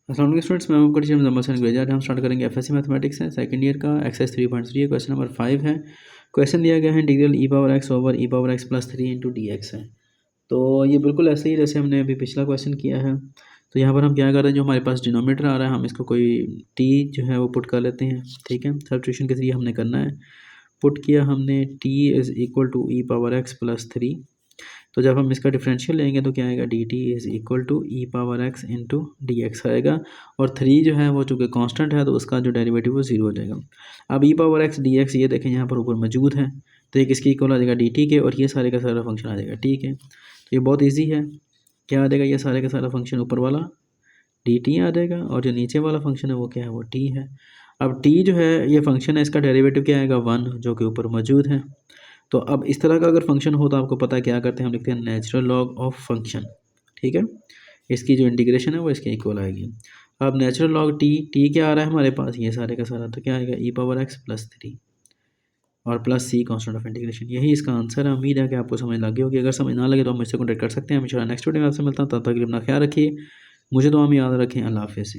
अस्सलाम वालेकुम स्टूडेंट्स, मैं आपका टीचर मुजम्मिल हसन गुलेजा। हम स्टार्ट करेंगे एफएससी मैथमेटिक्स है सेकंड ईयर का एक्सरसाइज 3.3 है। क्वेश्चन नंबर 5 है। क्वेश्चन दिया गया है integral e power x over e power x plus 3 into d x है। तो ये बिल्कुल ऐसे ही जैसे हमने अभी पिछला क्वेश्चन किया है। तो यहाँ पर हम क्या कर रहे हैं, जो हमारे पास डिनोमीटर आ रहा है हम इसको कोई टी जो है वो पुट कर लेते हैं। ठीक है, सब्स्टिट्यूशन के जरिए हमने करना है। पुट किया हमने t is equal to e power x plus 3। तो जब हम इसका डिफरेंशियल लेंगे तो क्या आएगा, d t is equal to e power x into d x आएगा। और 3 जो है वो चूँकि कांस्टेंट है तो उसका जो डेरिवेटिव वो 0 हो जाएगा। अब ई पावर एक्स डी एक्स ये देखें यहाँ पर ऊपर मौजूद है, तो ये किसकी इक्वल आ जाएगा, डी टी के, और ये सारे का सारा फंक्शन आ जाएगा। ठीक है, तो ये बहुत ईजी है। क्या आ जाएगा, ये सारे का सारा फंक्शन ऊपर वाला डी टी आ जाएगा, और जो नीचे वाला फंक्शन है वो क्या है, वो टी है। अब टी जो है ये फंक्शन है, इसका डेरिवेटिव क्या आएगा, 1, जो कि ऊपर मौजूद है। तो अब इस तरह का अगर फंक्शन हो तो आपको पता है क्या करते हैं, हम लिखते हैं नेचुरल लॉग ऑफ फंक्शन। ठीक है, इसकी जो इंटीग्रेशन है वो इसके इक्वल आएगी। अब नेचुरल लॉग टी क्या आ रहा है हमारे पास, ये सारे का सारा, तो क्या आएगा, ई पावर एक्स प्लस 3 और plus C constant of integration. यही इसका आंसर है। उम्मीद है कि आपको समझ लग गई होगी। अगर समझ ना लगे तो आप मुझसे कॉन्टैक्ट कर सकते हैं। इंशाल्लाह नेक्स्ट वीडियो में आपसे मिलता हूँ, तब तक के लिए अपना ख्याल रखिए। मुझे दुआ में याद रखें। अल्लाह हाफ़िज़।